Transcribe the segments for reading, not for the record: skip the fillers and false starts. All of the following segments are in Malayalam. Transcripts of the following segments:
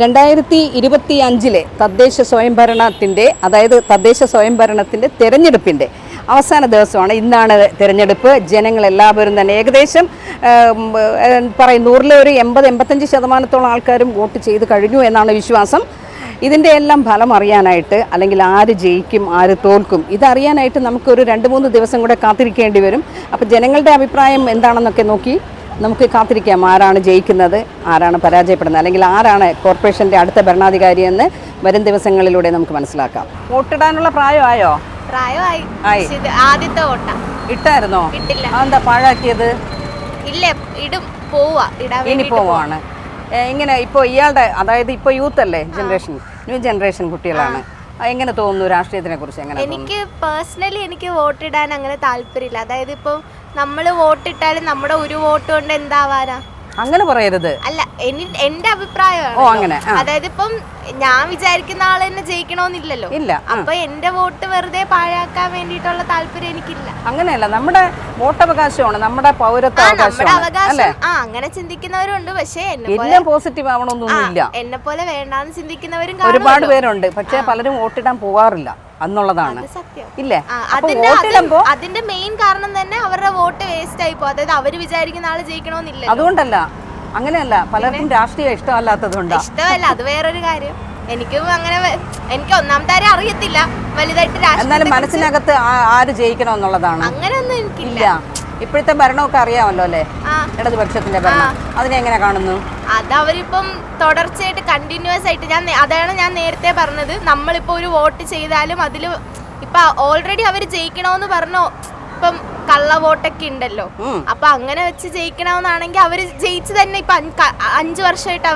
2025 തദ്ദേശ സ്വയംഭരണത്തിൻ്റെ തിരഞ്ഞെടുപ്പിൻ്റെ അവസാന ദിവസമാണ്. ഇന്നാണ് തിരഞ്ഞെടുപ്പ്. ജനങ്ങളെല്ലാവരും തന്നെ ഏകദേശം പറയും 100-ൽ ഒരു 80-85% ആൾക്കാരും വോട്ട് ചെയ്ത് കഴിഞ്ഞു എന്നാണ് വിശ്വാസം. ഇതിൻ്റെ എല്ലാം ഫലം അറിയാനായിട്ട്, അല്ലെങ്കിൽ ആര് ജയിക്കും ആര് തോൽക്കും, ഇതറിയാനായിട്ട് നമുക്കൊരു 2-3 ദിവസം കൂടെ കാത്തിരിക്കേണ്ടി വരും. അപ്പോൾ ജനങ്ങളുടെ അഭിപ്രായം എന്താണെന്നൊക്കെ നോക്കി നമുക്ക് കാത്തിരിക്കാം. ആരാണ് ജയിക്കുന്നത്, ആരാണ് പരാജയപ്പെടുന്നത്, അല്ലെങ്കിൽ ആരാണ് കോർപ്പറേഷൻ്റെ അടുത്ത ഭരണാധികാരി എന്ന് വരും ദിവസങ്ങളിലൂടെ നമുക്ക് മനസ്സിലാക്കാം. വോട്ടിടാനുള്ള പ്രായമായോ? പ്രായമായി. ആദ്യത്തെ വോട്ടാ. ഇട്ടായിരുന്നോ? ഇട്ടില്ല. അതെന്താ പാഴാക്കിയത്? ഇല്ല, ഇടും. പോവാ, ഇനി പോവാണ്. ഇങ്ങനെ ഇപ്പോൾ ഇയാളുടെ, അതായത് ഇപ്പോൾ യൂത്ത് അല്ലേ, ന്യൂ ജനറേഷൻ കുട്ടികളാണ്. എങ്ങനെ തോന്നുന്നു രാഷ്ട്രീയത്തിനെ കുറിച്ച്? എങ്ങനെ? എനിക്ക് പേഴ്സണലി എനിക്ക് വോട്ടിടാൻ അങ്ങനെ താല്പര്യമില്ല. അതായത് ഇപ്പം നമ്മൾ വോട്ടിട്ടാലും നമ്മുടെ ഒരു വോട്ട് കൊണ്ട് എന്താവാനാ? അങ്ങനെ പറയരുത്. അല്ല, എന്റെ അഭിപ്രായമാണ്. ഓ, അങ്ങനെ. അതായത് ഇപ്പം ഞാൻ വിചാരിക്കുന്ന ആള് തന്നെ ജയിക്കണമെന്നില്ലല്ലോ. ഇല്ല. അപ്പൊ എന്റെ വോട്ട് വെറുതെ പാഴാക്കാൻ വേണ്ടിയിട്ടുള്ള താല്പര്യം എനിക്കില്ല. അങ്ങനെയല്ല, നമ്മുടെ വോട്ടവകാശമാണ്, നമ്മുടെ പൗരത്വാവകാശമാണ്. അങ്ങനെ ചിന്തിക്കുന്നവരുണ്ട്. പക്ഷേ എല്ലാം പോസിറ്റീവ് ആവണമെന്നൊന്നുമില്ല. എന്നെ പോലെ വേണ്ടാന്ന് ചിന്തിക്കുന്നവരും ഒരുപാട് പേരുണ്ട്. പക്ഷെ പലരും വോട്ടിടാൻ പോകാറില്ല എന്നുള്ളതാണ്. ഇല്ലേ? അതിന്റെ മെയിൻ കാരണം തന്നെ അവരുടെ വോട്ട് വേസ്റ്റ് ആയി പോകും. അതായത് അവര് വിചാരിക്കുന്ന ആള് ജയിക്കണമെന്നില്ല. അതുകൊണ്ടല്ല, അങ്ങനെയല്ല, പലർക്കും രാഷ്ട്രീയം ഇഷ്ടമല്ലാത്തതുകൊണ്ട്. ഇഷ്ടമല്ല, അത് വേറൊരു കാര്യം. എനിക്കും അങ്ങനെ, എനിക്ക് ഒന്നാമത്തെ കാര്യം അറിയത്തില്ല വലുതായിട്ട്. എന്നാലും മനസ്സിനകത്ത് ആര് ജയിക്കണം എന്നുള്ളതാണ്. അങ്ങനെയൊന്നും എനിക്കില്ല. ഇപ്പോഴത്തെ ഭരണമൊക്കെ അറിയാമല്ലോ അല്ലേ, ഇടതുപക്ഷത്തിന്റെ ഭരണം. അതിനെ എങ്ങനെ കാണുന്നു? അത് അവരിപ്പം തുടർച്ചയായിട്ട് കണ്ടിന്യൂസ് ആയിട്ട്, അതാണ് ഞാൻ നേരത്തെ പറഞ്ഞത്. നമ്മളിപ്പോ ഒരു വോട്ട് ചെയ്താലും അതിൽ ഇപ്പൊ ഓൾറെഡി അവർ ജയിക്കണമെന്ന് പറഞ്ഞോ. ഇപ്പം കള്ള വോട്ടൊക്കെ ഉണ്ടല്ലോ. അപ്പൊ അങ്ങനെ വെച്ച് ജയിക്കണമെന്നാണെങ്കിൽ അവര് ജയിച്ചു തന്നെ. ഇപ്പൊ 5 വർഷമായിട്ട്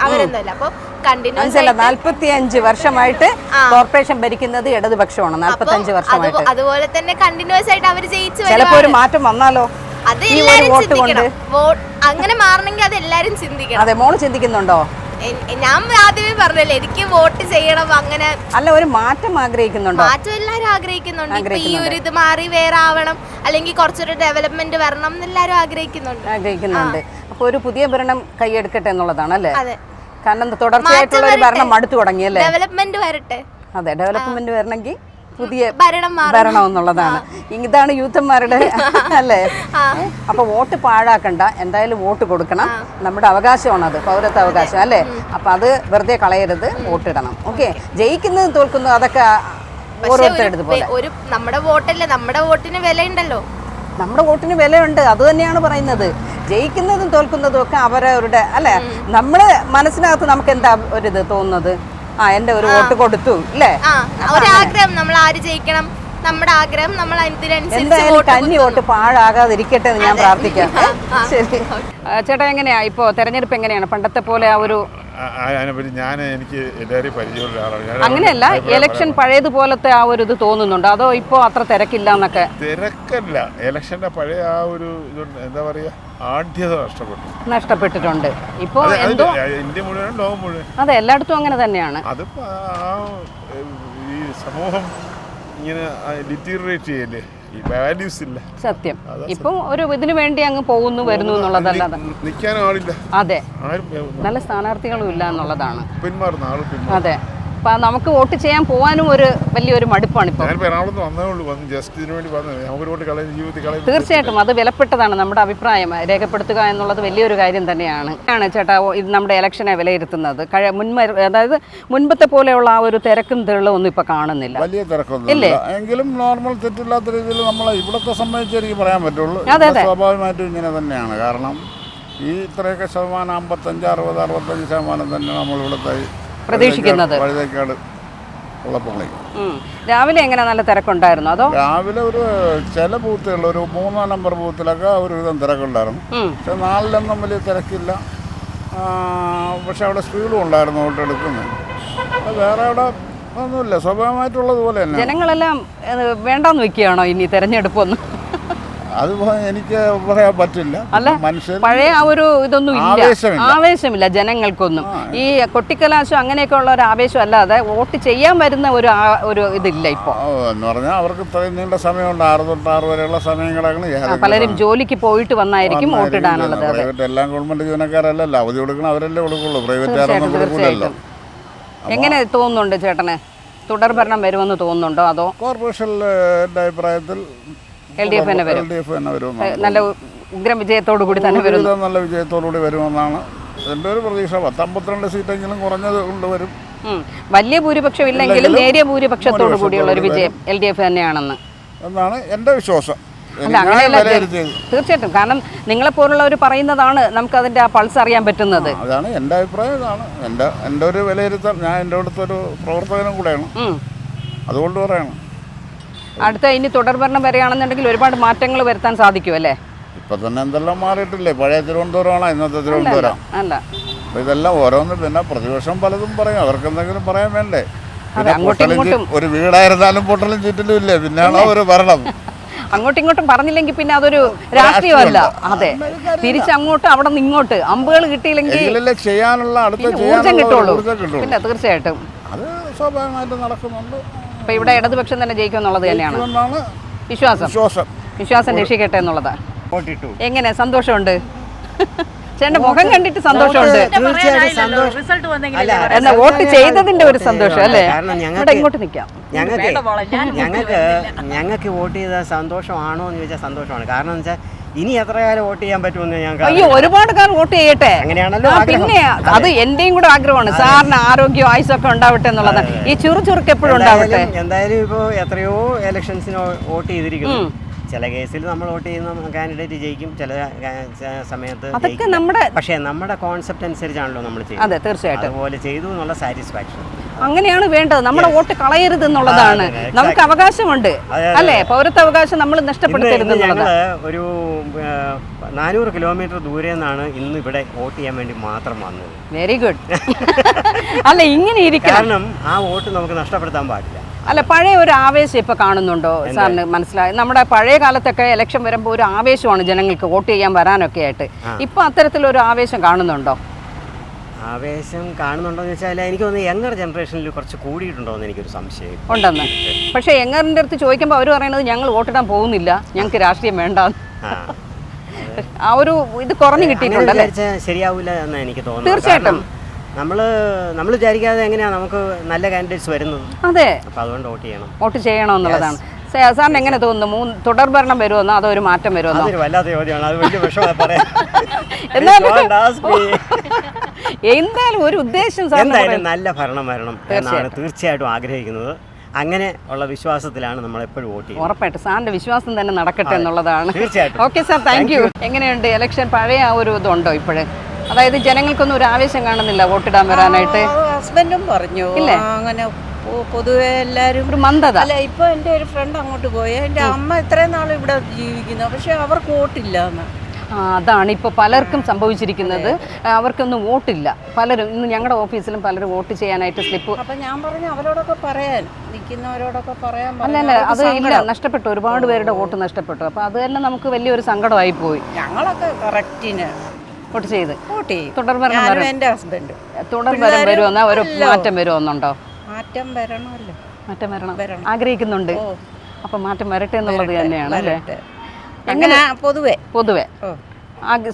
അവരെന്തല്ല. അപ്പൊ കണ്ടിന്യൂസ് 45 വർഷമായിട്ട് കോർപ്പറേഷൻ ഭരിക്കുന്നത് ഇടതുപക്ഷമാണ്. 45 വർഷമായിട്ട്. അതുപോലെ തന്നെ കണ്ടിന്യൂസ് ആയിട്ട് അവര് ജയിച്ചു. ചിലപ്പോ ഒരു മാറ്റം വന്നാലോ? അത് എല്ലാരും ചിന്തിക്കണം. അങ്ങനെ മാറണമെങ്കിൽ അത് എല്ലാരും ചിന്തിക്കണം. അതെ, മോള് ചിന്തിക്കുന്നുണ്ടോ? ഞാൻ ആദ്യമേ പറഞ്ഞല്ലേ, എനിക്ക് വോട്ട് ചെയ്യണം. അങ്ങനെ അല്ല, ഒരു മാറ്റം ആഗ്രഹിക്കുന്നുണ്ടോ? മാറ്റം എല്ലാരും ആഗ്രഹിക്കുന്നുണ്ട്. ഈ ഒരു ഇത് മാറി വേറെ ആവണം, അല്ലെങ്കിൽ കുറച്ചൊരു ഡെവലപ്മെന്റ് വരണം എന്ന് എല്ലാരും ആഗ്രഹിക്കുന്നുണ്ട്. അപ്പൊ ഒരു പുതിയ ഭരണം കൈയെടുക്കട്ടെ എന്നുള്ളതാണ് അല്ലേ? കാരണം തുടർച്ചയായിട്ടുള്ള ഒരു ഭരണം മടുത്തു തുടങ്ങിയല്ലേ. ഡെവലപ്മെന്റ് വരട്ടെ. അതെ, ഡെവലപ്മെന്റ് വരണമെങ്കിൽ പുതിയ ഭരണം എന്നുള്ളതാണ്. ഇതാണ് യൂത്തന്മാരുടെ അല്ലേ. അപ്പൊ വോട്ട് പാഴാക്കണ്ട, എന്തായാലും വോട്ട് കൊടുക്കണം. നമ്മുടെ അവകാശമാണ് അത്, പൗരത്വ അവകാശം അല്ലേ. അപ്പൊ അത് വെറുതെ കളയരുത്, വോട്ടിടണം. ഓക്കെ, ജയിക്കുന്നതും തോൽക്കുന്നതും അതൊക്കെ ഓരോരുത്തരുടെ പോലെ. നമ്മുടെ വോട്ടല്ലേ, നമ്മുടെ വോട്ടിന് വിലയുണ്ടല്ലോ. നമ്മുടെ വോട്ടിന് വിലയുണ്ട്, അത് തന്നെയാണ് പറയുന്നത്. ജയിക്കുന്നതും തോൽക്കുന്നതും ഒക്കെ അവരവരുടെ അല്ലേ. നമ്മുടെ മനസ്സിനകത്ത് നമുക്ക് എന്താ ഒരിത് തോന്നുന്നത്? എന്റെ ഒരു വോട്ട് കൊടുത്തു അല്ലേ, ഒരാഗ്രഹം. നമ്മൾ ആര് ജയിക്കണം, നമ്മുടെ ആഗ്രഹം. നമ്മൾ എന്തായാലും കന്നി വോട്ട് പാഴാകാതിരിക്കട്ടെ എന്ന് ഞാൻ പ്രാർത്ഥിക്കാം. ശരി ചേട്ടാ, എങ്ങനെയാ ഇപ്പോ തെരഞ്ഞെടുപ്പ്? എങ്ങനെയാണ് പണ്ടത്തെ പോലെ? എനിക്ക് എല്ലാവരെയും പരിചയമുള്ള ആളാണ്. അങ്ങനെയല്ല, ഇലക്ഷൻ പഴയതുപോലത്തെ ആ ഒരു ഇത് തോന്നുന്നുണ്ടോ, അതോ ഇപ്പോ അത്ര തിരക്കില്ല എന്നൊക്കെ? തിരക്കല്ല, ഇലക്ഷന്റെ പഴയ ആ ഒരു എന്താ പറയാ, ആഢ്യത നഷ്ടപ്പെട്ടിട്ടുണ്ട്. ഇപ്പോ ഇന്ത്യ മുഴുവൻ, ലോകം മുഴുവൻ, അതെ, എല്ലായിടത്തും അങ്ങനെ തന്നെയാണ്. അതിപ്പോ ഈ സമൂഹം ഇങ്ങനെ ഡിറ്റീറിയേറ്റ് ചെയ്യല്ലേ, ഈ വാല്യൂസ് ഇല്ല. സത്യം. ഇപ്പം ഒരു ഇതിനു വേണ്ടി അങ്ങ് പോകുന്നു വരുന്നു എന്നുള്ളതല്ലാതെ നിൽക്കാനും ആളില്ല. അതെ, നല്ല സ്ഥാനാർത്ഥികളും ഇല്ല എന്നുള്ളതാണ്. പിന്മാറുന്ന ആൾ. അതെ, അപ്പം നമുക്ക് വോട്ട് ചെയ്യാൻ പോകാനും ഒരു വലിയൊരു മടുപ്പാണ് ഇപ്പോൾ. തീർച്ചയായിട്ടും അത് വിലപ്പെട്ടതാണ്. നമ്മുടെ അഭിപ്രായം രേഖപ്പെടുത്തുക എന്നുള്ളത് വലിയൊരു കാര്യം തന്നെയാണ്. ചേട്ടാ, ഇത് നമ്മുടെ ഇലക്ഷനെ വിലയിരുത്തുന്നത് അതായത് മുൻപത്തെ പോലെയുള്ള ആ ഒരു തിരക്കും തെളിവും ഒന്നും ഇപ്പൊ കാണുന്നില്ല. വലിയ തിരക്കൊന്നും എങ്കിലും നോർമൽ, തെറ്റില്ലാത്ത രീതിയിൽ നമ്മളെ ഇവിടത്തെ സംബന്ധിച്ച് എനിക്ക് പറയാൻ പറ്റുള്ളൂ. സ്വാഭാവികമായിട്ടും ഇങ്ങനെ തന്നെയാണ്. കാരണം ഈ ഇത്രയൊക്കെ ശതമാനം 55-60-65% തന്നെ നമ്മൾ ഇവിടുത്തെ പ്രതീക്ഷിക്കുന്നത്. രാവിലെ എങ്ങനെ നല്ല തിരക്കുണ്ടായിരുന്നു? അതോ രാവിലെ ഒരു ചില ബൂത്തുകളിൽ, ഒരു 3-ാം നമ്പർ ബൂത്തിലൊക്കെ ഒരുവിധം തിരക്കുണ്ടായിരുന്നു. പക്ഷെ 4-ലൊന്നും വലിയ തിരക്കില്ല. പക്ഷെ അവിടെ സ്പീഡും ഉണ്ടായിരുന്നു വോട്ടെടുക്കുന്നത്. വേറെ അവിടെ ഒന്നുമില്ല, സ്വാഭാവികമായിട്ടുള്ളത് പോലെ തന്നെ. ജനങ്ങളെല്ലാം വേണ്ടാന്ന് വെക്കുകയാണോ ഇനി തെരഞ്ഞെടുപ്പൊന്നും? അത് എനിക്ക് പറയാൻ പറ്റില്ല. അല്ല, പഴയ ആ ഒരു ഇതൊന്നും ഇല്ല, ആവേശമില്ല ജനങ്ങൾക്കൊന്നും. ഈ കൊട്ടിക്കലാശം അങ്ങനെയൊക്കെ ഉള്ള ഒരു ആവേശം അല്ലാതെ വോട്ട് ചെയ്യാൻ വരുന്ന ഒരു ഇതില്ല ഇപ്പോൾ എന്ന് പറഞ്ഞാൽ. അവർക്ക് ഇത്രയും നീണ്ട സമയമുണ്ട്, 6 തൊട്ട് 6 വരെയുള്ള സമയങ്ങളാണ്. പലരും ജോലിക്ക് പോയിട്ട് വന്നായിരിക്കും വോട്ടിടാനുള്ളത്. പ്രൈവറ്റ് എല്ലാം ഗവൺമെന്റ് ജീവനക്കാരല്ലല്ലോ, അവധി കൊടുക്കണം അവരല്ലേ കൊടുക്കുള്ളൂ, പ്രൈവറ്റ് കൊടുക്കില്ലല്ലോ. എങ്ങനെ തോന്നുന്നുണ്ട് ചേട്ടന്, തുടർഭരണം വരുമെന്ന് തോന്നുന്നുണ്ടോ? അതോ കോർപ്പറേഷനിലെ അഭിപ്രായത്തിൽ LDF തന്നെ വരും, നല്ല ഉഗ്രം വിജയത്തോടു കൂടി തന്നെ വരും, നല്ല വിജയത്തോടു കൂടി വരുമെന്നാണ് എൻ്റെ ഒരു പ്രതീക്ഷ. 52 സീറ്റെങ്കിലും കുറഞ്ഞത് കൊണ്ടുവരും. വലിയ ഭൂരിപക്ഷം ഇല്ലെങ്കിലും നേരിയ ഭൂരിപക്ഷത്തോടു കൂടിയുള്ള ഒരു വിജയം LDF തന്നെയാണെന്ന് എന്നാണ് എൻ്റെ വിശ്വാസം. അല്ല, അങ്ങനെയല്ല തീർച്ചയായിട്ടും. കാരണം നിങ്ങളെപ്പോലുള്ളവർ പറയുന്നതാണ് നമുക്കതിൻ്റെ ആ പൾസ് അറിയാൻ പറ്റുന്നത്. അതാണ് എൻ്റെ അഭിപ്രായം. ഇതാണ് എൻ്റെ ഒരു വിലയിരുത്തൽ. ഞാൻ എൻ്റെ അടുത്തൊരു പ്രവർത്തകനും കൂടെയാണ്, അതുകൊണ്ട് പറയണം. അടുത്ത ഇനി തുടർഭരണം വരികയാണെന്നുണ്ടെങ്കിൽ ഒരുപാട് മാറ്റങ്ങൾ വരുത്താൻ സാധിക്കും അല്ലേ? ഇപ്പം തന്നെ എന്തെല്ലാം മാറിയിട്ടില്ലേ? പഴയ തിരുവനന്തപുരമാണോ ഇന്നത്തെ തിരുവനന്തപുരം? അല്ല, അപ്പം ഇതെല്ലാം ഓരോന്ന്. പിന്നെ പ്രതിപക്ഷം പലതും പറയും, അവർക്ക് എന്തെങ്കിലും പറയാൻ വേണ്ടേ? ഒരു വീടായിരുന്നാലും പൊട്ടലും ചീറ്റലും ഇല്ലേ, പിന്നെയാണോ ഒരു ഭരണം? അങ്ങോട്ടും ഇങ്ങോട്ടും പറഞ്ഞില്ലെങ്കിൽ പിന്നെ അതൊരു രാഷ്ട്രീയമല്ല. അതെ, തിരിച്ചങ്ങോട്ട് അവിടെ നിന്ന് ഇങ്ങോട്ട് അമ്പുകൾ കിട്ടിയില്ലെങ്കിൽ ചെയ്യാനുള്ള ഊർജ്ജം കിട്ടുള്ളൂ. പിന്നെ തീർച്ചയായിട്ടും അത് സ്വാഭാവികമായിട്ട് നടക്കുന്നുണ്ട്. അപ്പൊ ഇവിടെ ഇടതുപക്ഷം തന്നെ ജയിക്കും എന്നുള്ളത് തന്നെയാണ് വിശ്വാസം രക്ഷിക്കട്ടെ എന്നുള്ളതാ. എങ്ങനെ സന്തോഷമുണ്ട്? ചേട്ടന്റെ മുഖം കണ്ടിട്ട് സന്തോഷമുണ്ട്. എന്നാ വോട്ട് ചെയ്തതിന്റെ ഒരു സന്തോഷം അല്ലേ? ഇങ്ങോട്ട് നിൽക്കാം. ഞങ്ങൾക്ക് വോട്ട് ചെയ്ത സന്തോഷമാണോ എന്ന് ചോദിച്ചാൽ സന്തോഷമാണ്. കാരണം എന്ന് വെച്ചാൽ ഇനി എത്ര കാലം വോട്ട് ചെയ്യാൻ പറ്റുമെന്ന് ഞങ്ങൾക്ക് അയ്യോ ഒരുപാട് കാലം വോട്ട് ചെയ്യട്ടെ. അങ്ങനെയാണല്ലോ. പിന്നെ അത് എന്റെയും കൂടെ ആഗ്രഹമാണ്. സാറിന് ആരോഗ്യവും ആയുസൊക്കെ ഉണ്ടാവട്ടെ എന്നുള്ളതാണ്. ഈ ചുറുചുറുക്ക് എപ്പോഴും ഉണ്ടാവട്ടെ. എന്തായാലും ഇപ്പോൾ എത്രയോ ഇലക്ഷൻസിന് വോട്ട് ചെയ്തിരിക്കുന്നു. ചില കേസിൽ നമ്മൾ വോട്ട് ചെയ്യുന്ന കാൻഡിഡേറ്റ് ജയിക്കും, ചില സമയത്ത് അതൊക്കെ നമ്മുടെ പക്ഷേ നമ്മുടെ കോൺസെപ്റ്റ് അനുസരിച്ചാണല്ലോ നമ്മൾ ചെയ്യുന്നത്. അതെ തീർച്ചയായിട്ടും. അതുപോലെ ചെയ്തു എന്നുള്ള സാറ്റിസ്ഫാക്ഷൻ അങ്ങനെയാണ് വേണ്ടത്. നമ്മുടെ വോട്ട് കളയരുത് എന്നുള്ളതാണ്. നമുക്ക് അവകാശമുണ്ട് അല്ലേ? പൗരത്വാവകാശം നമ്മൾ നഷ്ടപ്പെടുത്തരുത്. ഞങ്ങൾ ഒരു 400 കിലോമീറ്റർ ദൂരെ നിന്നാണ് ഇന്ന് ഇവിടെ വോട്ട് ചെയ്യാൻ വേണ്ടി മാത്രം വന്നത്. Very good. അല്ല ഇങ്ങനെ ഇരിക്കണം. കാരണം ആ വോട്ട് നമുക്ക് നഷ്ടപ്പെടുത്താൻ പാടില്ല. അല്ല, പഴയ ഒരു ആവേശം ഇപ്പൊ കാണുന്നുണ്ടോ സാറിന്? മനസ്സിലായി. നമ്മുടെ പഴയ കാലത്തൊക്കെ ഇലക്ഷൻ വരുമ്പോൾ ഒരു ആവേശമാണ് ജനങ്ങൾക്ക് വോട്ട് ചെയ്യാൻ വരാനൊക്കെ ആയിട്ട്. ഇപ്പൊ അത്തരത്തിലൊരു ആവേശം കാണുന്നുണ്ടോ? ആവേശം കാണുന്നുണ്ടോ എന്ന് വെച്ചാൽ എനിക്ക് തോന്നുന്നു യങ്ങർ ജനറേഷനിൽ കുറച്ച് കൂടിയിട്ടുണ്ടോ എന്ന് എനിക്കൊരു സംശയം ഉണ്ടെന്ന്. പക്ഷേ യങ്ങറിൻ്റെ അടുത്ത് ചോദിക്കുമ്പോൾ അവർ പറയുന്നത് ഞങ്ങൾ വോട്ടിടാൻ പോകുന്നില്ല, ഞങ്ങൾക്ക് രാഷ്ട്രീയം വേണ്ട. ആ ഒരു ഇത് കുറഞ്ഞു കിട്ടിയിട്ടുണ്ടല്ലേ? ശരിയാവില്ല എന്ന് എനിക്ക് തോന്നുന്നു. തീർച്ചയായിട്ടും നമ്മൾ വിചാരിക്കാതെ എങ്ങനെയാണ് നമുക്ക് നല്ല കാൻഡിഡേറ്റ്സ് വരുന്നത്. അതെ, അപ്പോൾ അതുകൊണ്ട് വോട്ട് ചെയ്യണം എന്നുള്ളതാണ്. സാറിന് എങ്ങനെ തോന്നുന്നു? തുടർഭരണം വരുമെന്നോ അതോ ഒരു മാറ്റം വരുമെന്നോ? അതൊരു വല്ലാത്ത ചോദ്യമാണ്. അത് വലിയ വിഷമമാണ് പറയാൻ. എന്തായാലും ഒരു ഉദ്ദേശം എന്തായാലും നല്ല ഭരണം വരണം എന്നാണ് തീർച്ചയായിട്ടും ആഗ്രഹിക്കുന്നത്. അങ്ങനെ ഉള്ള വിശ്വാസത്തിലാണ് നമ്മൾ എപ്പോഴും വോട്ട് ചെയ്യുന്നത്. ഉറപ്പായിട്ടും സാറിന്റെ വിശ്വാസം തന്നെ നടക്കട്ടെ എന്നുള്ളതാണ്. തീർച്ചയായിട്ടും. Okay sir, thank you. എങ്ങനെയുണ്ട് ഇലക്ഷൻ? പഴയ ആ ഒരു ഇതുണ്ടോ ഇപ്പോഴേ? അതായത് ജനങ്ങൾക്കൊന്നും ഒരു ആവേശം കാണുന്നില്ല വോട്ടിടാൻ വരാനായിട്ട്? ഹസ്ബൻഡും പറഞ്ഞു അങ്ങനെ പൊതുവെ എല്ലാവരും ഒരു മന്ദത. അല്ല, ഇപ്പൊ എൻ്റെ ഒരു ഫ്രണ്ട് അങ്ങോട്ട് പോയി. എൻ്റെ അമ്മ ഇത്രയും നാൾ ഇവിടെ ജീവിക്കുന്നു, പക്ഷെ അവർക്ക് വോട്ടില്ല എന്ന്. അതാണ് ഇപ്പോൾ പലർക്കും സംഭവിച്ചിരിക്കുന്നത്. അവർക്കൊന്നും വോട്ടില്ല. പലരും ഇന്ന് ഞങ്ങളുടെ ഓഫീസിലും പലരും വോട്ട് ചെയ്യാനായിട്ട് സ്ലിപ്പ്. അപ്പം ഞാൻ പറഞ്ഞു അവരോടൊക്കെ പറയാൻ, നിൽക്കുന്നവരോടൊക്കെ പറയാൻ. അല്ല അത് ഇല്ല, നഷ്ടപ്പെട്ടു. ഒരുപാട് പേരുടെ വോട്ട് നഷ്ടപ്പെട്ടു. അപ്പോൾ അത് തന്നെ നമുക്ക് വലിയൊരു സങ്കടമായി പോയി. ഞങ്ങളൊക്കെ കറക്റ്റിന് വോട്ട് ചെയ്ത് തുടർഭരണം വരും. എൻ്റെ ഹസ്ബൻഡ് തുടർഭരണം വരുമെന്നോ ഒരു മാറ്റം വരുമെന്നുണ്ടോ? മാറ്റം വരണമല്ലോ. മാറ്റം വരണം ആഗ്രഹിക്കുന്നുണ്ട്. അപ്പം മാറ്റം വരട്ടെ എന്നുള്ളത് തന്നെയാണ് അല്ലേ? അങ്ങനെ പൊതുവെ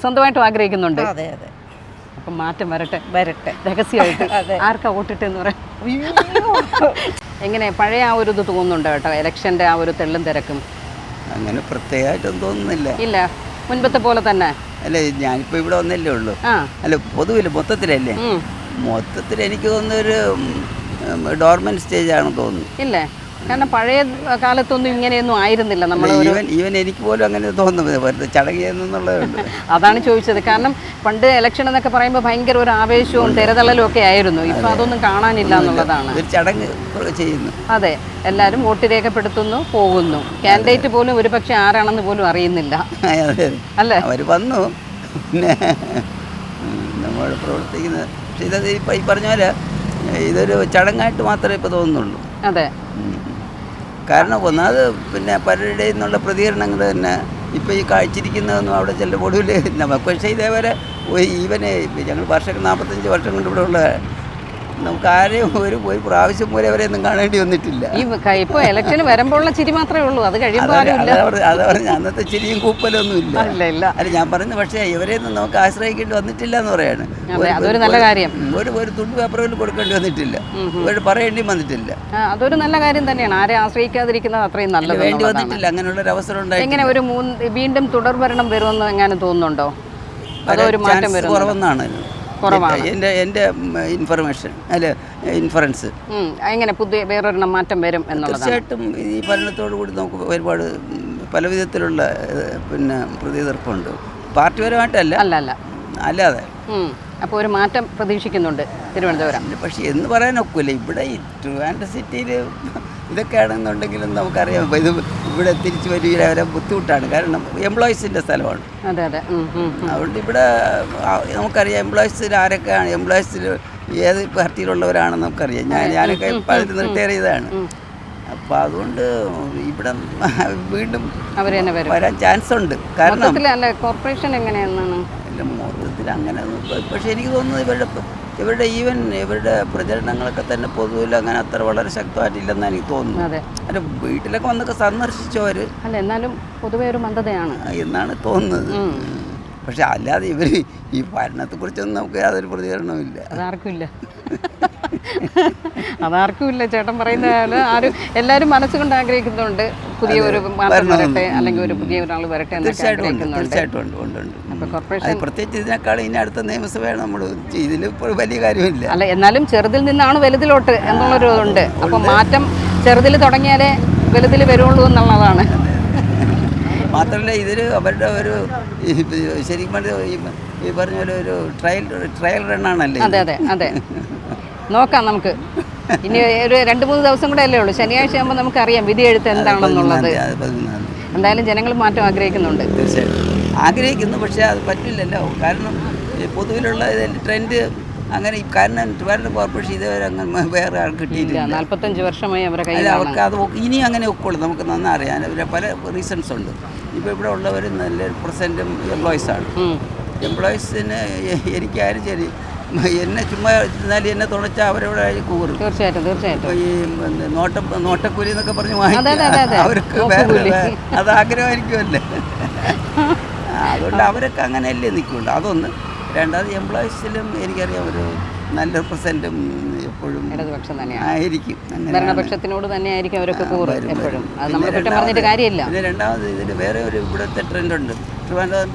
സ്വന്തമായിട്ടും ആഗ്രഹിക്കുന്നുണ്ട്. അതെ അതെ. അപ്പം മാറ്റം വരട്ടെ രഹസ്യമായിട്ട്. ആർക്കാ വോട്ടിട്ടെന്ന് പറയാം. എങ്ങനെ പഴയ ആ ഒരു ഇത് തോന്നുന്നുണ്ടോ കേട്ടോ? ഇലക്ഷൻ്റെ ആ ഒരു തെള്ളും തിരക്കും അങ്ങനെ പ്രത്യേകമായിട്ടൊന്നും തോന്നുന്നില്ല. ഇല്ല, മുൻപത്തെ പോലെ തന്നെ അല്ലേ? ഞാനിപ്പോൾ ഇവിടെ വന്നല്ലേ ഉള്ളൂ. അല്ല, പൊതുവിൽ മൊത്തത്തിലല്ലേ? മൊത്തത്തിൽ എനിക്ക് തോന്നുന്നൊരു ഡോർമെന്റ് സ്റ്റേജ് ആണെന്ന് തോന്നുന്നു. ഇല്ലേ? കാരണം പഴയ കാലത്തൊന്നും ഇങ്ങനെയൊന്നും ആയിരുന്നില്ല. നമ്മൾ ഈവൻ എനിക്ക് പോലും അങ്ങനെ തോന്നുന്നത് വെറുതെ ചടങ്ങിയെന്നുള്ളതുണ്ട്. അതാണ് ചോദിച്ചത്. കാരണം പണ്ട് ഇലക്ഷൻ എന്നൊക്കെ പറയുമ്പോൾ ഭയങ്കര ഒരു ആവേശവും തിരതള്ളലും ഒക്കെ ആയിരുന്നു. ഇപ്പം അതൊന്നും കാണാനില്ല എന്നുള്ളതാണ്. ഒരു ചടങ്ങ് ചെയ്യുന്നു. അതെ, എല്ലാവരും വോട്ട് രേഖപ്പെടുത്തുന്നു, പോകുന്നു. കാൻഡിഡേറ്റ് പോലും ഒരുപക്ഷെ ആരാണെന്ന് പോലും അറിയുന്നില്ല അല്ലേ? അവർ വന്നു, പിന്നെ നമ്മൾ പ്രവർത്തിക്കുന്നത്. പക്ഷെ ഇത് ഇപ്പം ഈ പറഞ്ഞ പോലെ ഇതൊരു ചടങ്ങായിട്ട് മാത്രമേ ഇപ്പോൾ തോന്നുന്നുള്ളൂ. അതെ, കാരണം ഒന്നാമത് പിന്നെ പലരുടെയും നിന്നുള്ള പ്രതികരണങ്ങൾ തന്നെ ഇപ്പോൾ ഈ കാഴ്ചിരിക്കുന്നതൊന്നും അവിടെ ചില ഒടുവിൽ നമുക്ക് പക്ഷേ ഇതേവരെ ഈവനെ ഞങ്ങൾ 45 വർഷം കൊണ്ട് ഇവിടെ ഉള്ള നമുക്ക് ആരെയും ഒരു പ്രാവശ്യം പോലെ അവരെയൊന്നും കാണേണ്ടി വന്നിട്ടില്ല. ഈ ഇപ്പോൾ ഇലക്ഷന് വരുമ്പോഴുള്ള ചിരി മാത്രമേ ഉള്ളൂ, അത് കഴിയുമ്പോൾ അത് പറഞ്ഞ അന്നത്തെ ചിരിയും കൂപ്പലൊന്നും ഇല്ല. അല്ല ഞാൻ പറയുന്നത്, പക്ഷേ ഇവരെയൊന്നും നമുക്ക് ആശ്രയിക്കേണ്ടി വന്നിട്ടില്ല എന്ന് പറയാണ്. അതൊരു നല്ല കാര്യം. ഒരു തുണ്ട് പേപ്പറിൽ കൊടുക്കേണ്ടി വന്നിട്ടില്ല, ഇവർ പറയേണ്ടിയും വന്നിട്ടില്ല. അതൊരു നല്ല കാര്യം തന്നെയാണ്. ആരെ ആശ്രയിക്കാതിരിക്കുന്നത് അത്രയും നല്ലത്. വേണ്ടി വന്നിട്ടില്ല, അങ്ങനെയുള്ള ഒരു അവസരം ഉണ്ടായി. എങ്ങനെ ഒരു വീണ്ടും തുടർഭരണം വരുമെന്ന് എങ്ങനെ തോന്നുന്നുണ്ടോ? അതൊരു മാറ്റം വരും കുറവെന്നാണ് എൻ്റെ ഇൻഫർമേഷൻ ഇൻഫറൻസ്. എങ്ങനെ പുതിയ വേറൊരെണ്ണം മാറ്റം വരും എന്നുള്ളത്? തീർച്ചയായിട്ടും ഈ ഭരണത്തോടു കൂടി നമുക്ക് ഒരുപാട് പല വിധത്തിലുള്ള പ്രതിതർപ്പമുണ്ട്. പാർട്ടിപരമായിട്ടല്ല, അല്ലാതെ. അപ്പോൾ ഒരു മാറ്റം പ്രതീക്ഷിക്കുന്നുണ്ട് തിരുവനന്തപുരം. പക്ഷേ എന്ന് പറയാനൊക്കില്ല. ഇവിടെ ഈ ട്രിവാൻഡ്രം സിറ്റിയിൽ ഇതൊക്കെയാണെന്നുണ്ടെങ്കിലും നമുക്കറിയാം, ഇത് ഇവിടെ തിരിച്ചു വരിക വരെ ബുദ്ധിമുട്ടാണ്. കാരണം എംപ്ലോയീസിൻ്റെ സ്ഥലമാണ്. അതുകൊണ്ട് ഇവിടെ നമുക്കറിയാം എംപ്ലോയീസിൽ ആരൊക്കെയാണ്, എംപ്ലോയീസിൽ ഏത് പാർട്ടിയിലുള്ളവരാണെന്ന് നമുക്കറിയാം. ഞാനൊക്കെ അതിൽ റിട്ടയർ ചെയ്തതാണ്. അപ്പോൾ അതുകൊണ്ട് ഇവിടെ വീണ്ടും വരാൻ ചാൻസ് ഉണ്ട്. കാരണം കോർപ്പറേഷൻ എങ്ങനെയാണെന്നാണ് മൊത്തത്തിൽ അങ്ങനെ. പക്ഷേ എനിക്ക് തോന്നുന്നത് ഇവരുടെ പ്രചരണങ്ങളൊക്കെ തന്നെ പൊതുവിൽ അങ്ങനെ അത്ര വളരെ ശക്തമായിട്ടില്ലെന്ന് എനിക്ക് തോന്നുന്നു. അല്ല, വീട്ടിലൊക്കെ വന്നൊക്കെ സന്ദർശിച്ചവർ അല്ല, എന്നാലും പൊതുവെ ഒരു മന്ദതയാണ് എന്നാണ് തോന്നുന്നത്. പക്ഷെ അല്ലാതെ ഇവർ ഈ ഭരണത്തെക്കുറിച്ചൊന്നും നമുക്ക് യാതൊരു പ്രതികരണവും ഇല്ല. അതാർക്കുമില്ല. ചേട്ടൻ പറയുന്ന ആരും എല്ലാവരും മനസ്സുകൊണ്ട് ആഗ്രഹിക്കുന്നുണ്ട് പുതിയ ഒരു മാറ്റം വരട്ടെ, അല്ലെങ്കിൽ ഒരു പുതിയ ഒരാൾ വരട്ടെ എന്നൊക്കെ ആഗ്രഹിക്കുന്നുണ്ട്. തീർച്ചയായിട്ടും. പ്രത്യേകിച്ച് ഇതിനേക്കാൾ ഇനി അടുത്ത നിയമസഭയാണ് നമ്മൾ ഇതിൽ ഇപ്പോൾ വലിയ കാര്യമില്ല. അല്ല, എന്നാലും ചെറുതിൽ നിന്നാണ് വലുതിലോട്ട് എന്നുള്ളൊരു ഇതുണ്ട്. അപ്പം മാറ്റം ചെറുതിൽ തുടങ്ങിയാലേ വലുതിൽ വരുള്ളൂ എന്നുള്ളതാണ്. മാത്രമല്ല ഇതിൽ അവരുടെ ഒരു ശരിക്കും ഈ പറഞ്ഞ പോലെ ഒരു ട്രയൽ റണ്ണാണല്ലേ. അതെ നോക്കാം നമുക്ക്. ഇനി ഒരു 2-3 ദിവസം കൂടെ അല്ലേ ഉള്ളൂ. ശനിയാഴ്ച ആകുമ്പോൾ നമുക്കറിയാം വിധി എഴുത്ത് എന്താണെന്നുള്ളത്. എന്തായാലും ജനങ്ങൾ മാറ്റം ആഗ്രഹിക്കുന്നുണ്ട്. തീർച്ചയായിട്ടും ആഗ്രഹിക്കുന്നു. പക്ഷേ അത് പറ്റില്ലല്ലോ. കാരണം പൊതുവിലുള്ള ട്രെൻഡ് അങ്ങനെ. കാരണം ട്രിവാൻഡ്രം കോർപ്പറേഷൻ ഇതുവരെ അങ്ങനെ വേറെ ആൾ കിട്ടിയിട്ടില്ല. 45 വർഷമായി അവരുടെ അവർക്ക് അത് ഇനി അങ്ങനെ ഒക്കുള്ളൂ. നമുക്ക് നന്നായി അറിയാൻ അവരെ പല റീസൺസ് ഉണ്ട്. ഇപ്പോൾ ഇവിടെ ഉള്ളവർ നല്ല %ഉം എംപ്ലോയീസാണ്. എംപ്ലോയീസിന് എനിക്കാരും ശരി എന്നെ ചുമ്മാ ഇരുന്നാലും എന്നെ തുണച്ചാൽ അവരവിടെ കൂറും. തീർച്ചയായിട്ടും ഈ നോട്ടക്കൂലി എന്നൊക്കെ പറഞ്ഞ് വാങ്ങിക്കുക അവർക്ക് വേറെ അത് ആഗ്രഹമായിരിക്കുമല്ലേ. അതുകൊണ്ട് അവരൊക്കെ അങ്ങനെയല്ലേ നിൽക്കുള്ളൂ. അതൊന്ന്. രണ്ടാമത് എംപ്ലോയീസിലും എനിക്കറിയാം ഒരു നല്ല % എപ്പോഴും ഇടതുപക്ഷം തന്നെയാണ് ആയിരിക്കും. ഭരണപക്ഷത്തിനോട് തന്നെ ആയിരിക്കും അവരൊക്കെ കൂറ് എപ്പോഴും. അത് നമ്മൾ കുറ്റം പറഞ്ഞിട്ട് കാര്യമില്ല. പിന്നെ രണ്ടാമത് ഇതിൽ വേറെ ഒരു ഇവിടുത്തെ ട്രെൻഡുണ്ട്. ട്രിവാൻഡ്രം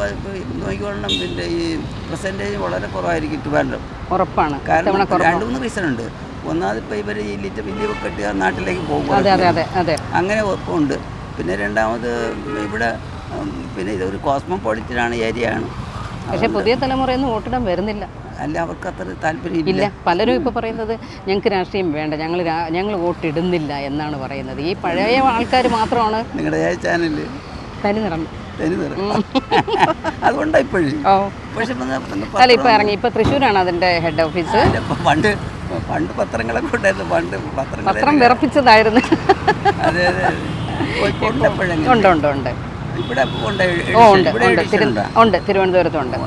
നോക്കിക്കൊള്ളണം, പിന്നെ ഈ % വളരെ കുറവായിരിക്കും ട്രിവാൻഡ്രം. ഉറപ്പാണ്. കാരണം 2-3 റീസൺ ഉണ്ട്. ഒന്നാമത് ഇപ്പോൾ ഇവർ ഈ വലിയ കെട്ടുക നാട്ടിലേക്ക് പോകും, അങ്ങനെ ഉണ്ട്. പിന്നെ രണ്ടാമത് ഇവിടെ പിന്നെ ഇതൊരു കോസ്മോപൊളിറ്റനാണ്, ഏരിയയാണ്. പക്ഷേ പുതിയ തലമുറയൊന്നും വോട്ടിടാൻ വരുന്നില്ല. അല്ല, അവർക്ക് അത്ര താല്പര്യമില്ല. പലരും ഇപ്പോൾ പറയുന്നത് ഞങ്ങൾക്ക് രാഷ്ട്രീയം വേണ്ട, ഞങ്ങൾ വോട്ടിടുന്നില്ല എന്നാണ് പറയുന്നത്. ഈ പഴയ ആൾക്കാർ മാത്രമാണ്. നിങ്ങളുടെ ചാനലിൽ തനിനിറം അതുകൊണ്ടാണ് ഇപ്പോഴും. പക്ഷെ അല്ല, ഇപ്പോൾ ഇറങ്ങി. ഇപ്പോൾ തൃശ്ശൂരാണ് അതിൻ്റെ ഹെഡ് ഓഫീസ്. പണ്ട് പത്രങ്ങളൊക്കെ ഉണ്ടായിരുന്നു. പത്രം വിറപ്പിച്ചതായിരുന്നു. അതെ. ഉണ്ട്. ഇവിടെ ഉണ്ട്. തിരുവനന്തപുരത്തുണ്ട്.